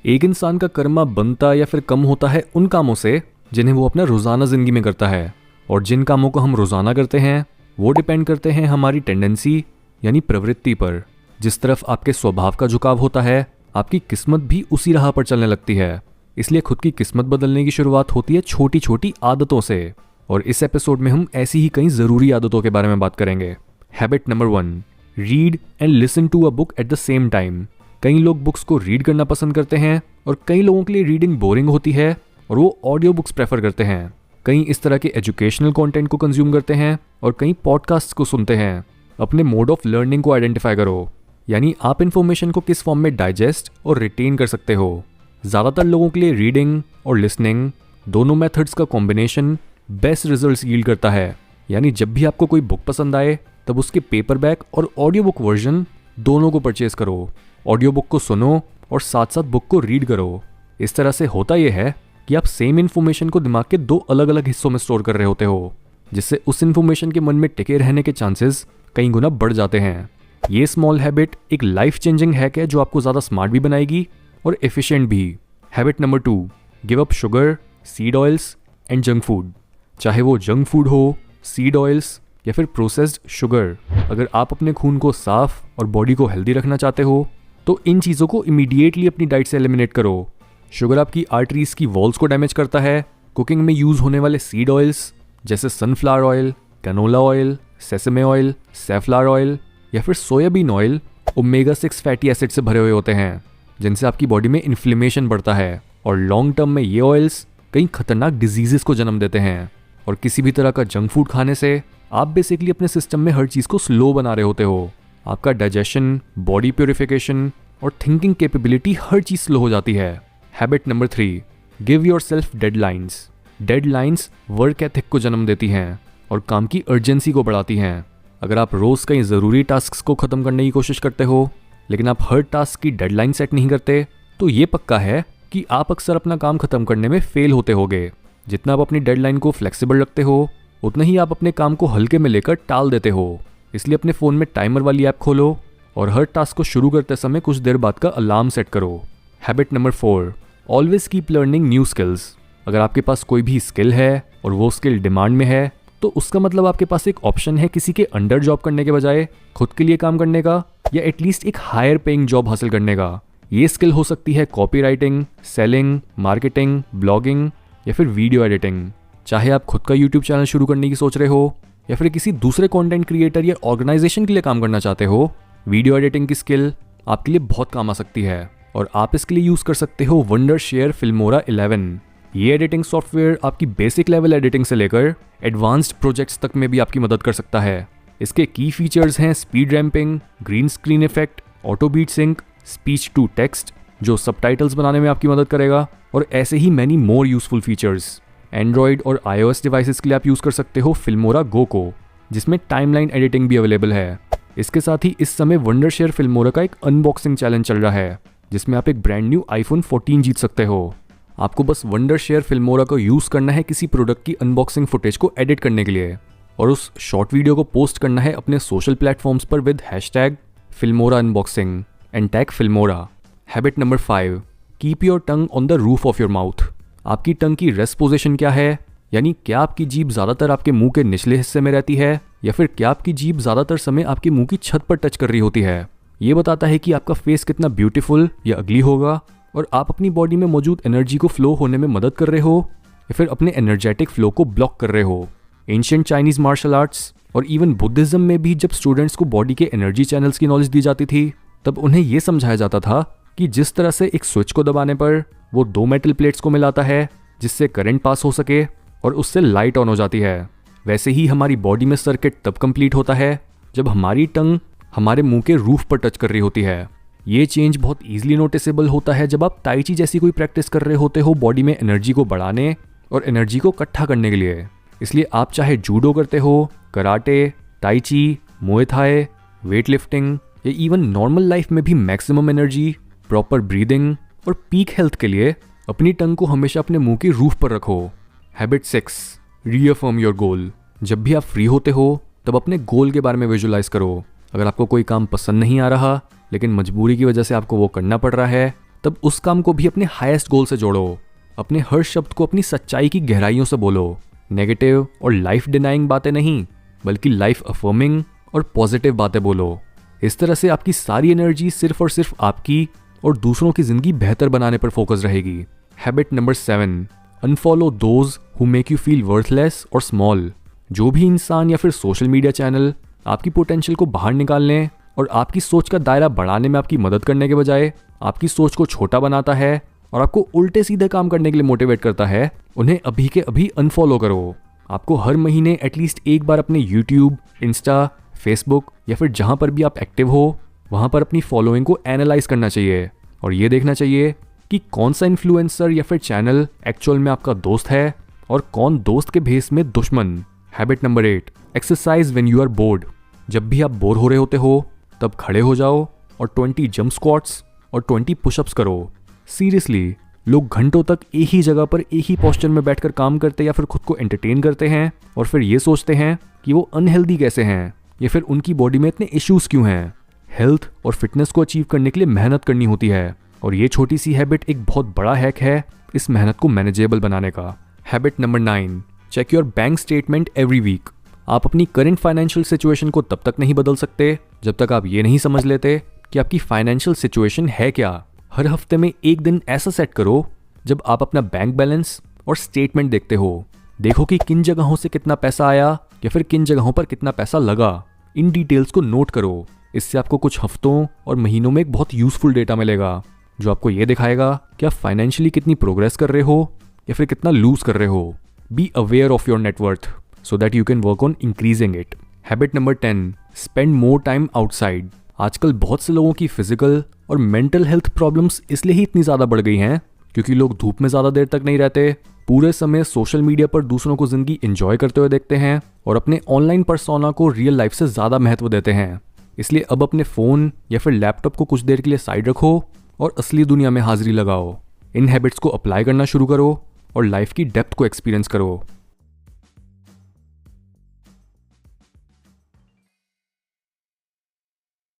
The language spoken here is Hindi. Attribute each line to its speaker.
Speaker 1: एक इंसान का कर्मा बनता या फिर कम होता है उन कामों से जिन्हें वो अपना रोजाना जिंदगी में करता है, और जिन कामों को हम रोजाना करते हैं वो डिपेंड करते हैं हमारी टेंडेंसी यानी प्रवृत्ति पर। जिस तरफ आपके स्वभाव का झुकाव होता है आपकी किस्मत भी उसी राह पर चलने लगती है। इसलिए खुद की किस्मत बदलने की शुरुआत होती है छोटी छोटी आदतों से, और इस एपिसोड में हम ऐसी ही कई जरूरी आदतों के बारे में बात करेंगे। Habit number 1, read and listen to a book at the same time. कई लोग बुक्स को रीड करना पसंद करते हैं और कई लोगों के लिए रीडिंग बोरिंग होती है और वो ऑडियो बुक्स प्रेफर करते हैं। कई इस तरह के एजुकेशनल कंटेंट को कंज्यूम करते हैं और कई पॉडकास्ट को सुनते हैं। अपने मोड ऑफ लर्निंग को आइडेंटिफाई करो, यानी आप इन्फॉर्मेशन को किस फॉर्म में डाइजेस्ट और रिटेन कर सकते हो। ज़्यादातर लोगों के लिए रीडिंग और लिसनिंग दोनों मेथड्स का कॉम्बिनेशन बेस्ट रिजल्ट्स यील्ड करता है। यानी जब भी आपको कोई बुक पसंद आए तब उसके पेपरबैक और ऑडियो बुक वर्जन दोनों को परचेज करो। ऑडियो बुक को सुनो और साथ साथ बुक को रीड करो। इस तरह से होता यह है कि आप सेम इन्फॉर्मेशन को दिमाग के दो अलग अलग हिस्सों में स्टोर कर रहे होते हो, जिससे उस इन्फॉर्मेशन के मन में टिके रहने के चांसेस कई गुना बढ़ जाते हैं। ये स्मॉल हैबिट एक लाइफ चेंजिंग हैक है जो आपको ज़्यादा स्मार्ट भी बनाएगी और एफिशिएंट भी। Habit number 2, give up sugar, seed oils and junk food. चाहे वो जंक फूड हो, सीड ऑयल्स या फिर प्रोसेस्ड शुगर, अगर आप अपने खून को साफ और बॉडी को हेल्दी रखना चाहते हो तो इन चीज़ों को इमीडिएटली अपनी डाइट से एलिमिनेट करो। शुगर आपकी आर्टरीज की वॉल्स को डैमेज करता है। कुकिंग में यूज़ होने वाले सीड ऑयल्स जैसे sunflower oil, canola oil, sesame oil, safflower oil या फिर soybean oil omega 6 fatty acid से भरे हुए होते हैं, जिनसे आपकी बॉडी में इन्फ्लेमेशन बढ़ता है, और लॉन्ग टर्म में ये ऑयल्स कई खतरनाक डिजीजेस को जन्म देते हैं। और किसी भी तरह का जंक फूड खाने से आप बेसिकली अपने सिस्टम में हर चीज़ को स्लो बना रहे होते हो। आपका डाइजेशन, बॉडी प्योरिफिकेशन और थिंकिंग कैपेबिलिटी हर चीज़ स्लो हो जाती है। Habit number 3, give your self deadlines. Deadlines work ethic को जन्म देती हैं और काम की अर्जेंसी को बढ़ाती हैं। अगर आप रोज़ कई ज़रूरी टास्क को ख़त्म करने की कोशिश करते हो लेकिन आप हर टास्क की डेडलाइन सेट नहीं करते तो ये पक्का है कि आप अक्सर अपना काम ख़त्म करने में फेल होते होगे। जितना आप अपनी डेडलाइन को फ्लेक्सिबल रखते हो उतना ही आप अपने काम को हल्के में लेकर टाल देते हो। इसलिए अपने फ़ोन में टाइमर वाली ऐप खोलो और हर टास्क को शुरू करते समय कुछ देर बाद का अलार्म सेट करो। Habit number 4, always keep learning new skills. अगर आपके पास कोई भी स्किल है और वो स्किल डिमांड में है तो उसका मतलब आपके पास एक ऑप्शन है किसी के अंडर जॉब करने के बजाय खुद के लिए काम करने का, या एटलीस्ट एक हायर पेइंग जॉब हासिल करने का। ये स्किल हो सकती है copy writing, selling, marketing, blogging या फिर वीडियो एडिटिंग। चाहे आप खुद का यूट्यूब चैनल शुरू करने की सोच रहे हो या फिर किसी दूसरे कंटेंट क्रिएटर या ऑर्गेनाइजेशन के लिए काम करना चाहते हो, वीडियो एडिटिंग की स्किल आपके लिए बहुत काम आ सकती है और आप इसके लिए यूज़ कर सकते हो वंडरशेयर फिल्मोरा 11। ये एडिटिंग सॉफ्टवेयर आपकी बेसिक लेवल एडिटिंग से लेकर एडवांस्ड प्रोजेक्ट्स तक में भी आपकी मदद कर सकता है। इसके की फीचर्स हैं speed ramping, green screen effect, auto beat sync, speech to text जो सबटाइटल्स बनाने में आपकी मदद करेगा, और ऐसे ही many more useful features. Android और iOS डिवाइसेस के लिए आप यूज़ कर सकते हो फिल्मोरा गो को, जिसमें टाइमलाइन एडिटिंग भी अवेलेबल है। इसके साथ ही इस समय वंडरशेयर फिल्मोरा का एक अनबॉक्सिंग चैलेंज चल रहा है जिसमें आप एक ब्रांड न्यू iPhone 14 जीत सकते हो। आपको बस वंडरशेयर फिल्मोरा को यूज़ करना है किसी प्रोडक्ट की अनबॉक्सिंग फुटेज को एडिट करने के लिए, और उस शॉर्ट वीडियो को पोस्ट करना है अपने सोशल प्लेटफॉर्म्स पर with hashtag Filmora unboxing and tag Filmora. Habit number 5, keep your tongue on the roof of your mouth. आपकी टंग की रेस्ट पोजीशन क्या है, यानी क्या आपकी जीभ ज़्यादातर आपके मुंह के निचले हिस्से में रहती है या फिर क्या आपकी जीभ ज़्यादातर समय आपके मुंह की छत पर टच कर रही होती है। ये बताता है कि आपका फेस कितना ब्यूटीफुल या अगली होगा, और आप अपनी बॉडी में मौजूद एनर्जी को फ्लो होने में मदद कर रहे हो या फिर अपने एनर्जेटिक फ्लो को ब्लॉक कर रहे हो। एंशिएंट चाइनीज मार्शल आर्ट्स और इवन बुद्धिज्म में भी जब स्टूडेंट्स को बॉडी के एनर्जी चैनल्स की नॉलेज दी जाती थी तब उन्हें यह समझाया जाता था कि जिस तरह से एक स्विच को दबाने पर वो 2 मेटल प्लेट्स को मिलाता है जिससे करंट पास हो सके और उससे लाइट ऑन हो जाती है, वैसे ही हमारी बॉडी में सर्किट तब कंप्लीट होता है जब हमारी टंग हमारे मुंह के रूफ पर टच कर रही होती है। ये चेंज बहुत ईजिली नोटिसेबल होता है जब आप ताई ची जैसी कोई प्रैक्टिस कर रहे होते हो बॉडी में एनर्जी को बढ़ाने और एनर्जी को इकट्ठा करने के लिए। इसलिए आप चाहे जूडो करते हो, कराटे, ताई ची, मुए थाई, वेट लिफ्टिंग या इवन नॉर्मल लाइफ में भी मैक्सिमम एनर्जी, प्रॉपर ब्रीदिंग और पीक हेल्थ के लिए अपनी टंग को हमेशा अपने मुंह की रूफ पर रखो। Habit 6, reaffirm your goal. जब भी आप फ्री होते हो तब अपने गोल के बारे में विजुलाइज करो। अगर आपको कोई काम पसंद नहीं आ रहा लेकिन मजबूरी की वजह से आपको वो करना पड़ रहा है तब उस काम को भी अपने हाईएस्ट गोल से जोड़ो। अपने हर शब्द को अपनी सच्चाई की गहराइयों से बोलो। नेगेटिव और लाइफ डिनाइंग बातें नहीं, बल्कि लाइफ अफर्मिंग और पॉजिटिव बातें बोलो। इस तरह से आपकी सारी एनर्जी सिर्फ और सिर्फ आपकी और दूसरों की जिंदगी बेहतर बनाने पर फोकस रहेगी। Habit number 7, unfollow those who make you feel worthless और स्मॉल। जो भी इंसान या फिर सोशल मीडिया चैनल आपकी पोटेंशियल को बाहर निकालने और आपकी सोच का दायरा बढ़ाने में आपकी मदद करने के बजाय आपकी सोच को छोटा बनाता है और आपको उल्टे सीधे काम करने के लिए मोटिवेट करता है, उन्हें अभी के अभी अनफॉलो करो। आपको हर महीने एटलीस्ट एक बार अपने यूट्यूब, इंस्टा, फेसबुक या फिर जहां पर भी आप एक्टिव हो वहां पर अपनी फॉलोइंग को एनालाइज करना चाहिए और ये देखना चाहिए कि कौन सा इन्फ्लुएंसर या फिर चैनल एक्चुअल में आपका दोस्त है और कौन दोस्त के भेस में दुश्मन। Habit number 8, exercise when you are bored. जब भी आप बोर हो रहे होते हो तब खड़े हो जाओ और 20 जंप स्क्वाट्स और 20 पुशअप्स करो। सीरियसली, लोग घंटों तक एक ही जगह पर एक ही पोस्चर में बैठकर काम करते या फिर खुद को एंटरटेन करते हैं और फिर ये सोचते हैं कि वो अनहेल्दी कैसे हैं या फिर उनकी बॉडी में इतने इश्यूज क्यों हैं। हेल्थ और फिटनेस को अचीव करने के लिए मेहनत करनी होती है और ये छोटी सी हैबिट एक बहुत बड़ा हैक है इस मेहनत को मैनेजेबल बनाने का। Habit number 9, check your bank statement every week. आप अपनी करंट फाइनेंशियल सिचुएशन को तब तक नहीं बदल सकते जब तक आप ये नहीं समझ लेते कि आपकी फाइनेंशियल सिचुएशन है क्या। हर हफ्ते में एक दिन ऐसा सेट करो जब आप अपना बैंक बैलेंस और स्टेटमेंट देखते हो। देखो कि किन जगहों से कितना पैसा आया या फिर किन जगहों पर कितना पैसा लगा। इन डिटेल्स को नोट करो। इससे आपको कुछ हफ्तों और महीनों में एक बहुत यूजफुल डेटा मिलेगा जो आपको ये दिखाएगा कि आप फाइनेंशियली कितनी प्रोग्रेस कर रहे हो या फिर कितना लूज कर रहे हो। Be aware of your net worth so that you can work on increasing it. Habit number 10, spend more time outside. आजकल बहुत से लोगों की फिजिकल और मेंटल हेल्थ प्रॉब्लम्स इसलिए ही इतनी ज़्यादा बढ़ गई हैं क्योंकि लोग धूप में ज़्यादा देर तक नहीं रहते, पूरे समय सोशल मीडिया पर दूसरों को ज़िंदगी एंजॉय करते हुए देखते हैं और अपने ऑनलाइन पर्सोना को रियल लाइफ से ज़्यादा महत्व देते हैं। इसलिए अब अपने फ़ोन या फिर लैपटॉप को कुछ देर के लिए साइड रखो और असली दुनिया में हाजिरी लगाओ। इन हैबिट्स को अप्लाई करना शुरू करो और लाइफ की डेप्थ को एक्सपीरियंस करो।